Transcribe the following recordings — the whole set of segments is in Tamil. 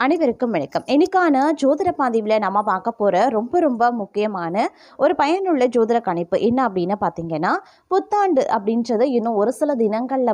அனைவருக்கும் வணக்கம். இன்னைக்கான ஜோதிட பதிவில் நம்ம பார்க்க போகிற ரொம்ப முக்கியமான ஒரு பயனுள்ள ஜோதிட கணிப்பு என்ன அப்படின்னு பார்த்தீங்கன்னா, புத்தாண்டு அப்படின்றது இன்னும் ஒரு சில தினங்களில்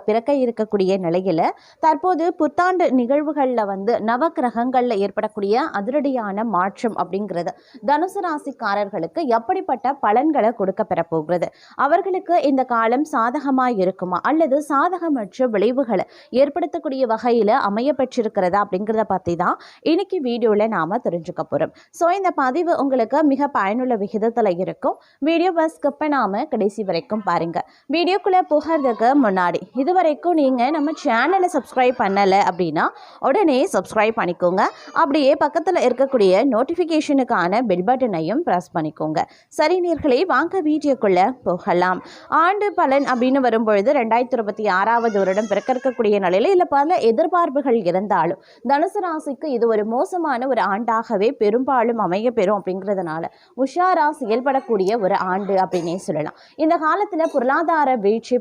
பிறக்க இருக்கக்கூடிய நிலையில் தற்போது புத்தாண்டு நிகழ்வுகளில் நவக்கிரகங்களில் ஏற்படக்கூடிய அதிரடியான மாற்றம் அப்படிங்கிறது தனுசு ராசிக்காரர்களுக்கு எப்படிப்பட்ட பலன்களை கொடுக்க பெற போகிறது, அவர்களுக்கு இந்த காலம் சாதகமாக இருக்குமா அல்லது சாதகமற்ற விளைவுகளை ஏற்படுத்தக்கூடிய வகையில் அமைய பெற்றிருக்கிறதா அப்படிங்கிறத பற்றி தான் இன்னைக்கு வீடியோவில் நாம் தெரிஞ்சுக்க போகிறோம். ஸோ இந்த பதிவு உங்களுக்கு மிக பயனுள்ள விகிதத்தில் இருக்கும். வீடியோவை ஸ்கிப் பண்ணாமல் கடைசி வரைக்கும் பாருங்கள். வீடியோக்குள்ளே போகிறதுக்கு முன்னாடி இதுவரைக்கும் நீங்கள் நம்ம சேனலை சப்ஸ்கிரைப் பண்ணலை அப்படின்னா உடனே சப்ஸ்கிரைப் பண்ணிக்கோங்க. அப்படியே பக்கத்தில் இருக்கக்கூடிய நோட்டிஃபிகேஷனுக்கான பெல் பட்டனையும் ப்ரெஸ் பண்ணிக்கோங்க. சரி நேயர்களே, வாங்க வீடியோக்குள்ளே போகலாம். ஆண்டு பலன் அப்படின்னு வரும்பொழுது 2026 வருடம் பிறக்க இருக்கக்கூடிய நிலையில் இல்லை பல எதிர்பார்ப்புகள் இருந்தாலும் தனுசு ராசிக்கு இது ஒரு மோசமான ஒரு ஆண்டாகவே பெரும்பாலும் அமைய பெறும். அப்படிங்கிறதுனால உஷாரா செயல்படக்கூடிய ஒரு ஆண்டு அப்படின்னே சொல்லலாம். இந்த காலத்தில் பொருளாதார வீழ்ச்சி,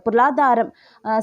பொருளாதாரம்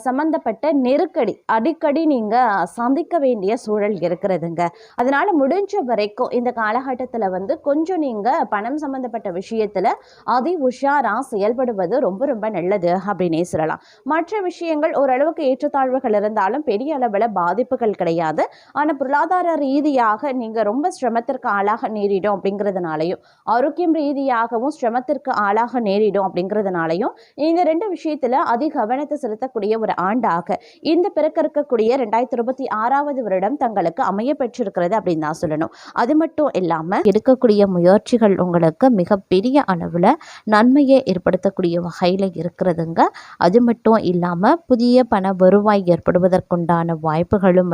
சம்பந்தப்பட்ட நெருக்கடி அடிக்கடி நீங்கள் சந்திக்க வேண்டிய சூழல் இருக்கிறதுங்க. அதனால முடிஞ்ச வரைக்கும் இந்த காலகட்டத்தில் கொஞ்சம் நீங்கள் பணம் சம்பந்தப்பட்ட விஷயத்தில் அதி உஷாரா செயல்படுவது ரொம்ப நல்லது அப்படின்னே சொல்லலாம். மற்ற விஷயங்கள் ஓரளவுக்கு ஏற்றத்தாழ்வுகள் இருந்தாலும் பெரிய அளவில் பாதிப்புகள் கிடையாது. ஆனால் பொருளாதார ரீதியாக நீங்கள் ரொம்ப சிரமத்திற்கு ஆளாக நேரிடும் அப்படிங்கிறதுனாலையும், ஆரோக்கியம் ரீதியாகவும் சிரமத்திற்கு ஆளாக நேரிடும் அப்படிங்கிறதுனாலையும் இந்த ரெண்டு விஷயத்தில் அதிக கவனத்தை செலுத்தக்கூடிய ஒரு ஆண்டாக இந்த பிறக்க இருக்கக்கூடிய 2026 வருடம் தங்களுக்கு அமைய பெற்றிருக்கிறது அப்படின்னு தான் சொல்லணும். அது மட்டும் இல்லாமல் எடுக்கக்கூடிய முயற்சிகள் உங்களுக்கு மிகப்பெரிய அளவில் நன்மையை ஏற்படுத்தக்கூடிய வகையில் இருக்கிறதுங்க. அது மட்டும் இல்லாமல் புதிய பண வருவாய் ஏற்படுவதற்குண்டான வாய்ப்புகளும்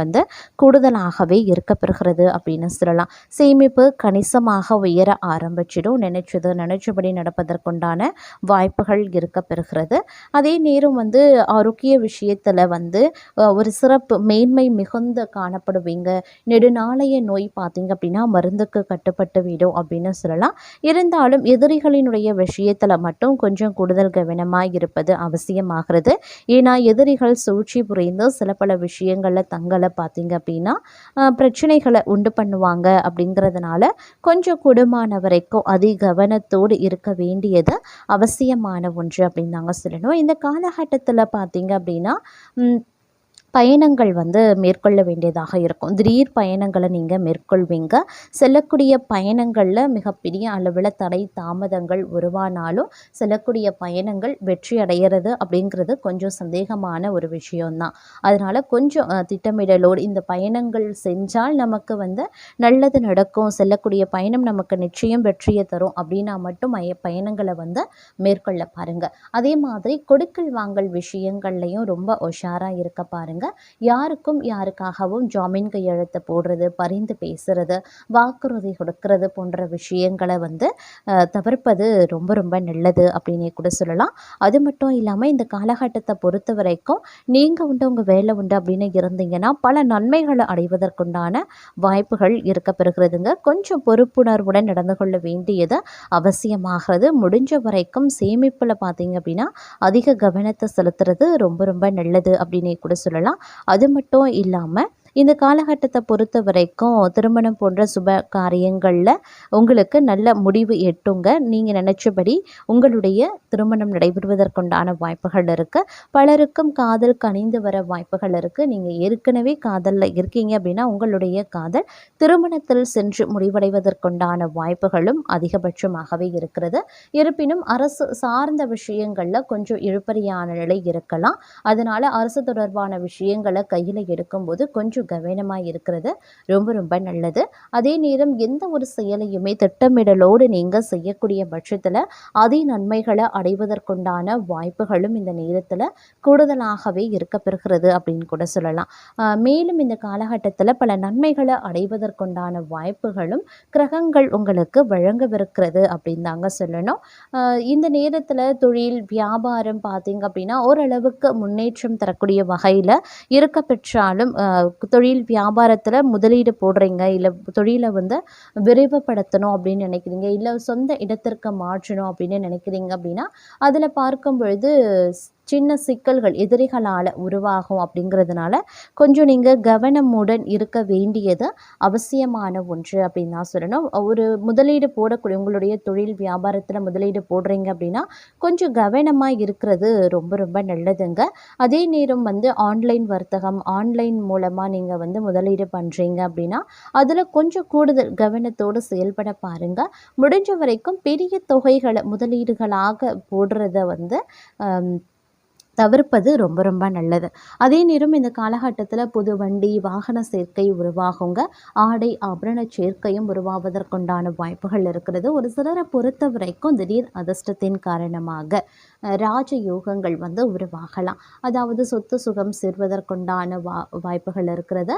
கூடுதலாகவே இருக்கப்பெறுகிறது அப்படின்னு சொல்லலாம். சேமிப்பு கணிசமாக உயர ஆரம்பிச்சிடும். நினைச்சபடி நடப்பதற்குண்டான வாய்ப்புகள் இருக்கப்பெறுகிறது. அதே நேரம் ஆரோக்கிய விஷயத்தில் ஒரு சிறப்பு மேன்மை மிகுந்த காணப்படுவீங்க. நெடுநாளைய நோய் பார்த்தீங்க அப்படின்னா மருந்துக்கு கட்டுப்பட்டு விடும் அப்படின்னு சொல்லலாம். இருந்தாலும் எதிரிகளினுடைய விஷயத்தில் மட்டும் கொஞ்சம் கூடுதல் கவனமாக இருப்பது அவசியமாகிறது. ஏன்னா எதிரிகள் சூழ்ச்சி புரிந்து சில பல விஷயங்களில் தங்களை பார்த்தீங்க அப்படின்னா பிரச்சனைகளை உண்டு பண்ணுவாங்க. அப்படிங்கிறதுனால கொஞ்சம் கூடுமான வரைக்கும் அதிக கவனத்தோடு இருக்க வேண்டியது அவசியமான ஒன்று அப்படின்னு நாங்கள் சொல்லணும். இந்த காலகட்டத்தில் பார்த்தீங்க அப்படின்னா பயணங்கள் மேற்கொள்ள வேண்டியதாக இருக்கும். திடீர் பயணங்களை நீங்கள் மேற்கொள்வீங்க. செல்லக்கூடிய பயணங்களில் மிகப்பெரிய அளவில் தடை தாமதங்கள் உருவானாலும் செல்லக்கூடிய பயணங்கள் வெற்றி அடைகிறது அப்படிங்கிறது கொஞ்சம் சந்தேகமான ஒரு விஷயம்தான். அதனால் கொஞ்சம் திட்டமிடலோடு இந்த பயணங்கள் செஞ்சால் நமக்கு நல்லது நடக்கும், செல்லக்கூடிய பயணம் நமக்கு நிச்சயம் வெற்றியை தரும் அப்படின்னா மட்டும் பயணங்களை மேற்கொள்ள பாருங்கள். அதே மாதிரி கொடுக்கல் வாங்கல் விஷயங்கள்லையும் ரொம்ப உஷாராக இருக்க பாருங்கள். யாருக்காகவும் ஜாமீன் கையெழுத்து போடுறது, பரிந்து பேசுறது, வாக்குறுதி கொடுக்கறது போன்ற விஷயங்களை தவிர்ப்பது ரொம்ப நல்லது அப்படின்னே கூட சொல்லலாம். அது மட்டும் இல்லாமல் இந்த காலகட்டத்தை பொறுத்த வரைக்கும் நீங்கள் உங்கள் வேலை உண்டு அப்படின்னு இருந்தீங்கன்னா பல நன்மைகளை அடைவதற்குண்டான வாய்ப்புகள் இருக்கப்பெறுகிறதுங்க. கொஞ்சம் பொறுப்புணர்வுடன் நடந்து கொள்ள வேண்டியது அவசியமாகிறது. முடிஞ்ச வரைக்கும் சேமிப்பில் பார்த்தீங்க அப்படின்னா அதிக கவனத்தை செலுத்துறது ரொம்ப நல்லது அப்படின்னே கூட சொல்லலாம். அது மட்டும் இல்லாமல் இந்த காலகட்டத்தை பொறுத்த வரைக்கும் திருமணம் போன்ற சுப காரியங்களில் உங்களுக்கு நல்ல முடிவு எட்டுங்க. நீங்கள் நினச்சபடி உங்களுடைய திருமணம் நடைபெறுவதற்குண்டான வாய்ப்புகள் இருக்குது. பலருக்கும் காதல் கனிந்து வர வாய்ப்புகள் இருக்குது. நீங்கள் ஏற்கனவே காதலில் இருக்கீங்க அப்படின்னா உங்களுடைய காதல் திருமணத்தில் சென்று முடிவடைவதற்குண்டான வாய்ப்புகளும் அதிகபட்சமாகவே இருக்கிறது. இருப்பினும் அரசு சார்ந்த விஷயங்களில் கொஞ்சம் இழுபறியான நிலை இருக்கலாம். அதனால் அரசு தொடர்பான விஷயங்களை கையில் எடுக்கும்போது கொஞ்சம் கவனமாக இருக்கிறது ரொம்ப நல்லது. அதே நேரம் எந்த ஒரு செயலையுமே திட்டமிடலோடு நீங்கள் செய்யக்கூடிய பட்சத்தில் அதி நன்மைகளை அடைவதற்குண்டான வாய்ப்புகளும் இந்த நேரத்தில் கூடுதலாகவே இருக்கப்பெறுகிறது அப்படின்னு கூட சொல்லலாம். மேலும் இந்த காலகட்டத்தில் பல நன்மைகளை அடைவதற்குண்டான வாய்ப்புகளும் கிரகங்கள் உங்களுக்கு வழங்கவிருக்கிறது அப்படின்னு தாங்க சொல்லணும். இந்த நேரத்தில் தொழில் வியாபாரம் பார்த்தீங்க அப்படின்னா ஓரளவுக்கு முன்னேற்றம் தரக்கூடிய வகையில் இருக்க பெற்றாலும் தொழில் வியாபாரத்தில் முதலீடு போடுறீங்க, இல்லை தொழிலை விரைவுபடுத்தணும் அப்படின்னு நினைக்கிறீங்க, இல்லை சொந்த இடத்திற்கு மாற்றணும் அப்படின்னு நினைக்கிறீங்க அப்படின்னா அதில் பார்க்கும் பொழுது சின்ன சிக்கல்கள் எதிரிகளால் உருவாகும். அப்படிங்கிறதுனால கொஞ்சம் நீங்கள் கவனமுடன் இருக்க வேண்டியது அவசியமான ஒன்று அப்படின்னு தான் சொல்லணும். ஒரு முதலீடு போடக்கூடிய உங்களுடைய தொழில் வியாபாரத்தில் முதலீடு போடுறீங்க அப்படின்னா கொஞ்சம் கவனமாக இருக்கிறது ரொம்ப ரொம்ப நல்லதுங்க. அதே நேரம் ஆன்லைன் வர்த்தகம், ஆன்லைன் மூலமாக நீங்கள் முதலீடு பண்ணுறீங்க அப்படின்னா அதில் கொஞ்சம் கூடுதல் கவனத்தோடு செயல்பட பாருங்கள். முடிஞ்ச வரைக்கும் பெரிய தொகைகளை முதலீடுகளாக போடுறத தவிர்ப்பது ரொம்ப ரொம்ப நல்லது. அதே நேரம் இந்த காலகட்டத்தில் புது வண்டி வாகன சேர்க்கை உருவாகுங்க. ஆடை ஆபரண சேர்க்கையும் உருவாவதற்குண்டான வாய்ப்புகள் இருக்கிறது. ஒரு சிலரை பொறுத்த வரைக்கும் திடீர் அதிர்ஷ்டத்தின் காரணமாக ராஜயோகங்கள் உருவாகலாம். அதாவது சொத்து சுகம் சேர்வதற்குண்டான வாய்ப்புகள் இருக்கிறது.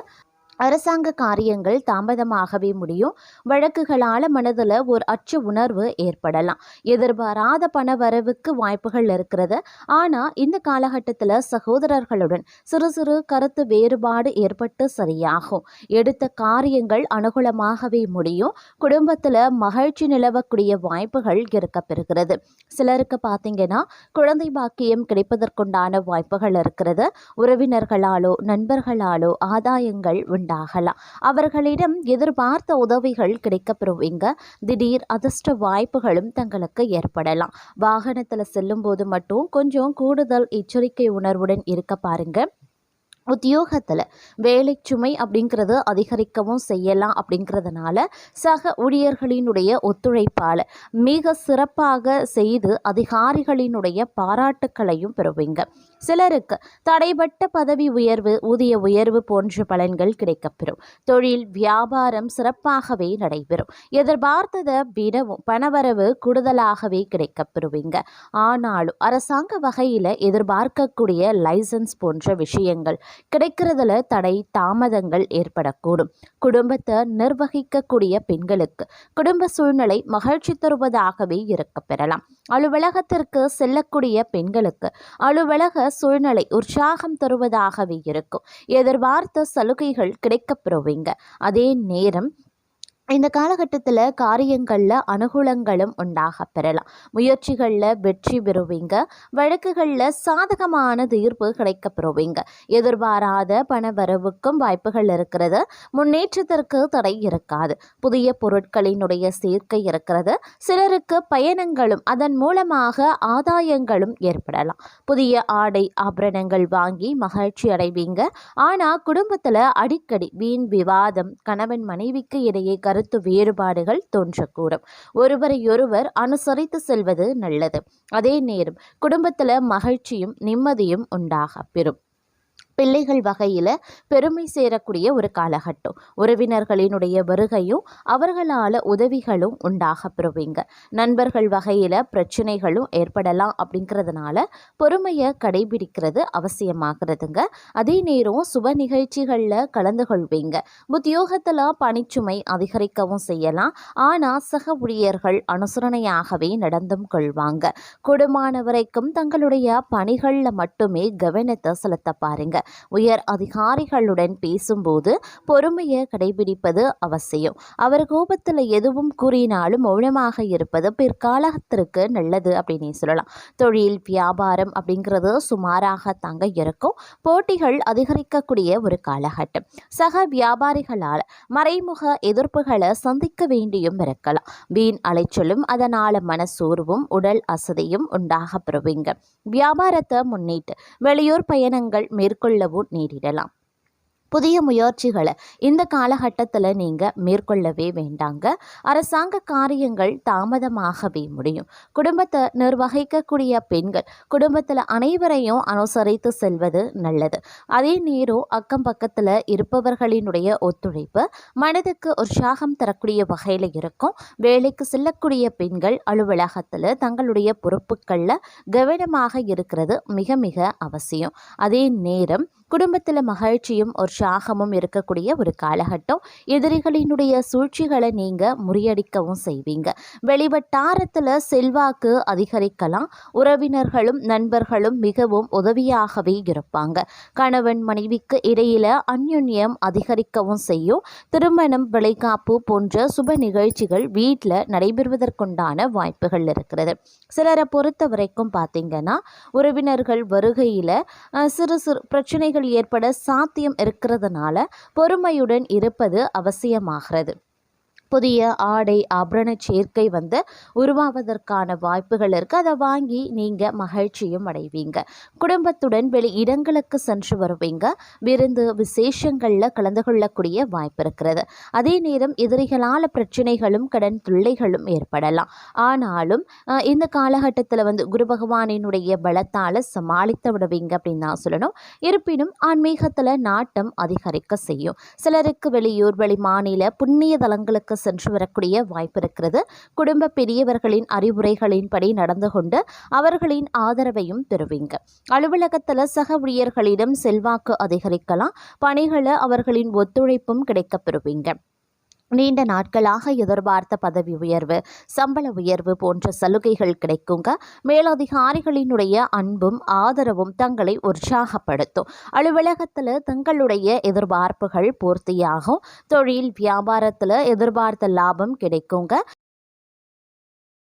அரசாங்க காரியங்கள் தாமதமாகவே முடியும். வழக்குகளால் மனதில் ஒரு அச்ச உணர்வு ஏற்படலாம். எதிர்பாராத பண வரவுக்கு வாய்ப்புகள் இருக்கிறது. ஆனால் இந்த காலகட்டத்தில் சகோதரர்களுடன் சிறு சிறு கருத்து வேறுபாடு ஏற்பட்டு சரியாகும். எடுத்த காரியங்கள் அனுகூலமாகவே முடியும். குடும்பத்தில் மகிழ்ச்சி நிலவக்கூடிய வாய்ப்புகள் இருக்கப்பெறுகிறது. சிலருக்கு பார்த்தீங்கன்னா குழந்தை பாக்கியம் கிடைப்பதற்குண்டான வாய்ப்புகள் இருக்கிறது. உறவினர்களாலோ நண்பர்களாலோ ஆதாயங்கள் உண்டாகலாம். அவர்களிடம் எதிர்பார்த்த உதவிகள் கிடைக்கப்பெறுவீங்க. திடீர் அதிர்ஷ்ட வாய்ப்புகளும் தங்களுக்கு ஏற்படலாம். வாகனத்தில் செல்லும் போது மட்டும் கொஞ்சம் கூடுதல் எச்சரிக்கை உணர்வுடன் இருக்க பாருங்க. உத்தியோகத்தில் வேலை சுமை அப்படிங்கிறது அதிகரிக்கவும் செய்யலாம். அப்படிங்கிறதுனால சக ஊழியர்களினுடைய ஒத்துழைப்பால் மிக சிறப்பாக செய்து அதிகாரிகளினுடைய பாராட்டுக்களையும் பெறுவீங்க. சிலருக்கு தடைபட்ட பதவி உயர்வு, ஊதிய உயர்வு போன்ற பலன்கள் கிடைக்கப்பெறும். தொழில் வியாபாரம் சிறப்பாகவே நடைபெறும். எதிர்பார்த்ததை விடவும் பணவரவு கூடுதலாகவே கிடைக்கப்பெறுவீங்க. ஆனாலும் அரசாங்க வகையில் எதிர்பார்க்கக்கூடிய லைசன்ஸ் போன்ற விஷயங்கள் கிடைக்கிறதுல தடை தாமதங்கள் ஏற்படக்கூடும். குடும்பத்தை நிர்வகிக்கக்கூடிய பெண்களுக்கு குடும்ப சூழ்நிலை மகிழ்ச்சி தருவதாகவே இருக்கப்பெறலாம். அலுவலகத்திற்கு செல்லக்கூடிய பெண்களுக்கு அலுவலக சூழ்நிலை உற்சாகம் தருவதாகவே இருக்கும். எதிர்பார்த்த சலுகைகள் கிடைக்கப்பெறுவீங்க. அதே நேரம் இந்த காலகட்டத்தில் காரியங்களில் அனுகூலங்களும் உண்டாக பெறலாம். முயற்சிகளில் வெற்றி பெறுவீங்க. வழக்குகளில் சாதகமான தீர்ப்பு கிடைக்கப்பெறுவீங்க. எதிர்பாராத பண வரவுக்கும் வாய்ப்புகள் இருக்கிறது. முன்னேற்றத்திற்கு தடை இருக்காது. புதிய பொருட்களினுடைய சேர்க்கை இருக்கிறது. சிலருக்கு பயணங்களும் அதன் மூலமாக ஆதாயங்களும் ஏற்படலாம். புதிய ஆடை ஆபரணங்கள் வாங்கி மகிழ்ச்சி அடைவீங்க. ஆனால் குடும்பத்தில் அடிக்கடி வீண் விவாதம், கணவன் மனைவிக்கு இடையே கருத்து வேறுபாடுகள் தோன்றக்கூடும். ஒருவரையொருவர் அனுசரித்து செல்வது நல்லது. அதே நேரம் குடும்பத்தில் மகிழ்ச்சியும் நிம்மதியும் உண்டாக பெறும். பிள்ளைகள் வகையில் பெருமை சேரக்கூடிய ஒரு காலகட்டம். உறவினர்களினுடைய வருகையும் அவர்களால் உதவிகளும் உண்டாக பெறுவீங்க. நண்பர்கள் வகையில் பிரச்சனைகளும் ஏற்படலாம். அப்படிங்கிறதுனால பொறுமையை கடைபிடிக்கிறது அவசியமாகிறதுங்க. அதே நேரம் சுப நிகழ்ச்சிகளில் கலந்து கொள்வீங்க. உத்தியோகத்தில் பணிச்சுமை அதிகரிக்கவும் செய்யலாம். ஆனால் சக ஊழியர்கள் அனுசரணையாகவே நடந்தும் கொள்வாங்க. கூடுமான வரைக்கும் தங்களுடைய பணிகளில் மட்டுமே கவனத்தை செலுத்த பாருங்க. உயர் அதிகாரிகளுடன் பேசும்போது பொறுமையை கடைபிடிப்பது அவசியம். அவர் கோபத்தில் எதுவும் கூறினாலும் மௌனமாக இருப்பது பிற்காலத்திற்கு நல்லது அப்படின்னு சொல்லலாம். தொழில் வியாபாரம் அப்படிங்கிறது சுமாராக தாங்க இருக்கும். போட்டிகள் அதிகரிக்கக்கூடிய ஒரு காலகட்டம். சக வியாபாரிகளால் மறைமுக எதிர்ப்புகளை சந்திக்க வேண்டியும் இருக்கலாம். வீண் அலைச்சலும் அதனால் மனசோர்வும் உடல் அசதியும் உண்டாக பெறுவீங்க. வியாபாரத்தை முன்னிட்டு வெளியூர் பயணங்கள் மேற்கொள்ளவும் நேரிடலாம். புதிய முயற்சிகளை இந்த காலகட்டத்தில் நீங்கள் மேற்கொள்ளவே வேண்டாங்க. அரசாங்க காரியங்கள் தாமதமாகவே முடியும். குடும்பத்தை நிர்வகிக்கக்கூடிய பெண்கள் குடும்பத்தில் அனைவரையும் அனுசரித்து செல்வது நல்லது. அதே நேரம் அக்கம் பக்கத்தில் இருப்பவர்களினுடைய ஒத்துழைப்பு மனதுக்கு உற்சாகம் தரக்கூடிய வகையில் இருக்கும். வேலைக்கு செல்லக்கூடிய பெண்கள் அலுவலகத்தில் தங்களுடைய பொறுப்புகளில் கவனமாக இருக்கிறது மிக மிக அவசியம். அதே நேரம் குடும்பத்தில் மகிழ்ச்சியும் உற்சாகமும் இருக்கக்கூடிய ஒரு காலகட்டம். எதிரிகளினுடைய சூழ்ச்சிகளை நீங்கள் முறியடிக்கவும் செய்வீங்க. வெளிவட்டாரத்தில் செல்வாக்கு அதிகரிக்கலாம். உறவினர்களும் நண்பர்களும் மிகவும் உதவியாகவே இருப்பாங்க. கணவன் மனைவிக்கு இடையில அந்யுன்யம் அதிகரிக்கவும் செய்யும். திருமணம், விளைகாப்பு போன்ற சுப நிகழ்ச்சிகள் வீட்டில் நடைபெறுவதற்குண்டான வாய்ப்புகள் இருக்கிறது. சிலரை பொறுத்த வரைக்கும் பார்த்தீங்கன்னா, உறவினர்கள் வருகையில் சிறு சிறு பிரச்சனைகள் ஏற்பட சாத்தியம் இருக்கிறதுனால பொறுமையுடன் இருப்பது அவசியமாகிறது. புதிய ஆடை ஆபரண சேர்க்கை உருவாவதற்கான வாய்ப்புகள் இருக்குது. அதை வாங்கி நீங்கள் மகிழ்ச்சியும் அடைவீங்க. குடும்பத்துடன் வெளி இடங்களுக்கு சென்று வருவீங்க. விருந்து விசேஷங்களில் கலந்து கொள்ளக்கூடிய வாய்ப்பு இருக்கிறது. அதே நேரம் எதிரிகளால் பிரச்சனைகளும் கடன் தொல்லைகளும் ஏற்படலாம். ஆனாலும் இந்த காலகட்டத்தில் குரு பகவானினுடைய பலத்தால் சமாளித்து விடுவீங்க அப்படின்னு நான் சொல்லணும். இருப்பினும் ஆன்மீகத்தில் நாட்டம் அதிகரிக்க செய்யும். சிலருக்கு வெளியூர் வெளி மாநில புண்ணிய தலங்களுக்கு சென்று வரக்கூடிய வாய்ப்பு இருக்கிறது. குடும்ப பெரியவர்களின் அறிவுரைகளின்படி நடந்து கொண்டு அவர்களின் ஆதரவையும் பெறுவீங்க. அலுவலகத்தில் சக ஊழியர்களிடம் செல்வாக்கு அதிகரிக்கலாம். பணிகளை அவர்களின் ஒத்துழைப்பும் கிடைக்கப் பெறுவீங்க. நீண்ட நாட்களாக எதிர்பார்த்த பதவி உயர்வு, சம்பள உயர்வு போன்ற சலுகைகள் கிடைக்குங்க. மேலதிகாரிகளினுடைய அன்பும் ஆதரவும் தங்களை உற்சாகப்படுத்தும். அலுவலகத்தில் தங்களுடைய எதிர்பார்ப்புகள் பூர்த்தியாகும். தொழில் வியாபாரத்தில் எதிர்பார்த்த லாபம் கிடைக்குங்க.